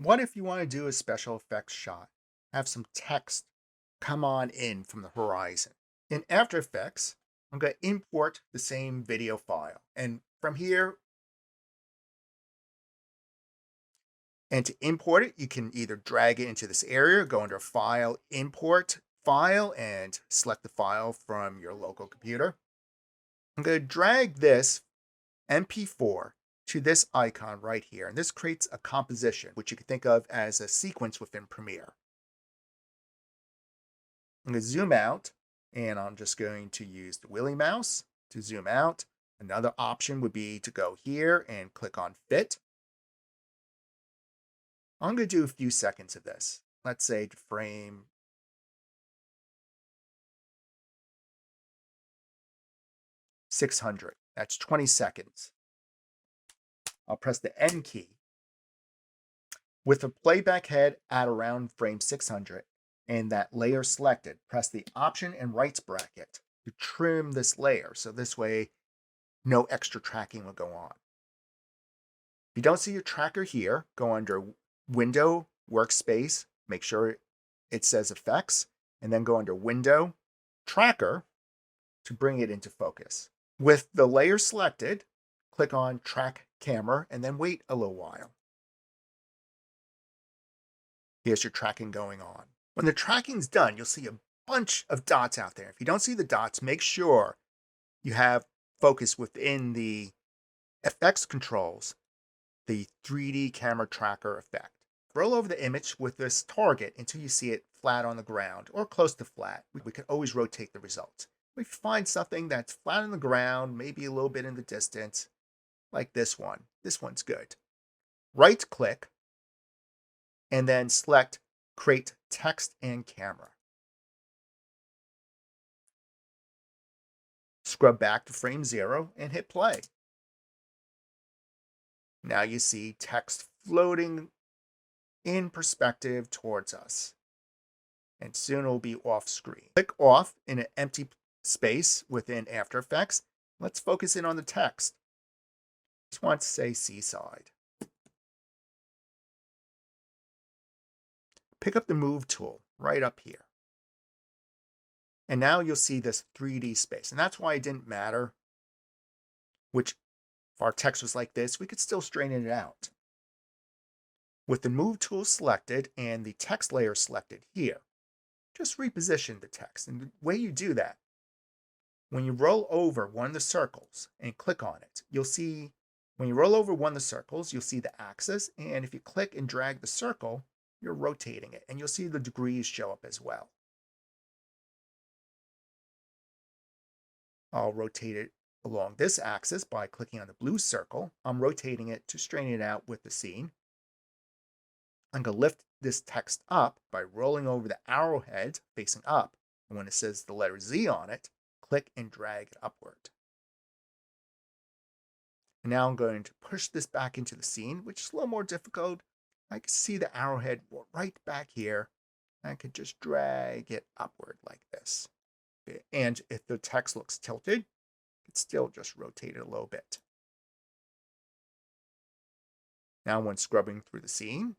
What if you want to do a special effects shot? Have some text come on in from the horizon. In After Effects, I'm going to import the same video file. And from here, and to import it, you can either drag it into this area, go under File, Import File, and select the file from your local computer. I'm going to drag this MP4 to this icon right here. And this creates a composition, which you can think of as a sequence within Premiere. I'm going to zoom out, and I'm just going to use the wheelie mouse to zoom out. Another option would be to go here and click on Fit. I'm going to do a few seconds of this. Let's say to frame 600. That's 20 seconds. I'll press the N key. With the playback head at around frame 600 and that layer selected, press the Option and Rights bracket to trim this layer. So this way, no extra tracking will go on. If you don't see your tracker here, go under Window, Workspace, make sure it says Effects, and then go under Window, Tracker to bring it into focus. With the layer selected, click on Track Camera and then wait a little while. Here's your tracking going on. When the tracking's done, you'll see a bunch of dots out there. If you don't see the dots, make sure you have focus within the FX controls, the 3D camera tracker effect. Roll over the image with this target until you see it flat on the ground or close to flat. We can always rotate the result. If we find something that's flat on the ground, maybe a little bit in the distance, like this one's good. Right click and then select Create Text and Camera. Scrub back to frame 0 and hit play. Now you see text floating in perspective towards us. And soon it will be off screen. Click off in an empty space within After Effects. Let's focus in on the text. Just want to say Seaside. Pick up the Move tool right up here. And now you'll see this 3D space. And that's why it didn't matter which, if our text was like this, we could still straighten it out. With the Move tool selected and the text layer selected here, just reposition the text. And the way you do that, when you roll over one of the circles and click on it, you'll see, when you roll over one of the circles, you'll see the axis. And if you click and drag the circle, you're rotating it. And you'll see the degrees show up as well. I'll rotate it along this axis by clicking on the blue circle. I'm rotating it to straighten it out with the scene. I'm going to lift this text up by rolling over the arrowhead facing up. And when it says the letter Z on it, click and drag it upward. And now I'm going to push this back into the scene, which is a little more difficult. I can see the arrowhead right back here. I could just drag it upward like this. And if the text looks tilted, it's still just rotate it a little bit. Now when scrubbing through the scene,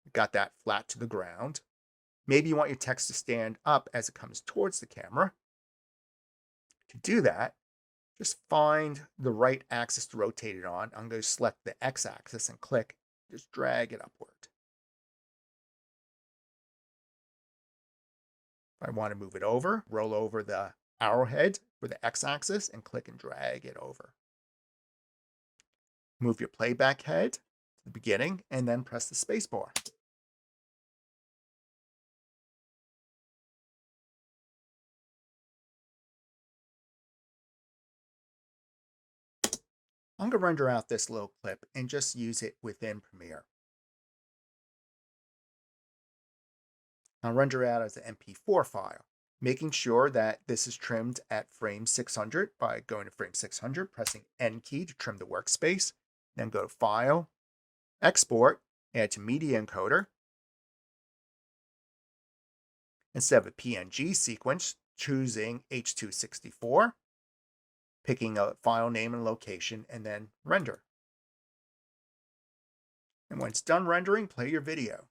you've got that flat to the ground. Maybe you want your text to stand up as it comes towards the camera. To do that, just find the right axis to rotate it on. I'm going to select the X-axis and click, just drag it upward. If I want to move it over, roll over the arrowhead for the X-axis and click and drag it over. Move your playback head to the beginning and then press the space bar. I'm going to render out this little clip and just use it within Premiere. I'll render it out as an MP4 file, making sure that this is trimmed at frame 600 by going to frame 600, pressing N key to trim the workspace, then go to File, Export, add to Media Encoder. Instead of a PNG sequence, choosing H.264, picking a file name and location, and then render. And when it's done rendering, play your video.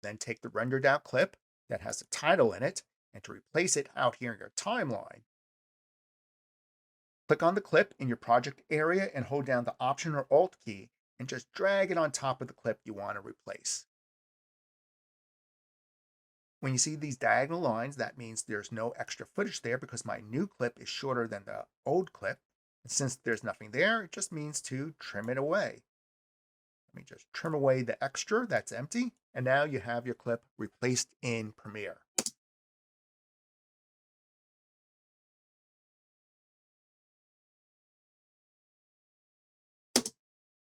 Then take the rendered out clip that has a title in it, and to replace it out here in your timeline, click on the clip in your project area and hold down the Option or Alt key and just drag it on top of the clip you want to replace. When you see these diagonal lines, that means there's no extra footage there because my new clip is shorter than the old clip. And since there's nothing there, it just means to trim it away. Let me just trim away the extra that's empty. And now you have your clip replaced in Premiere.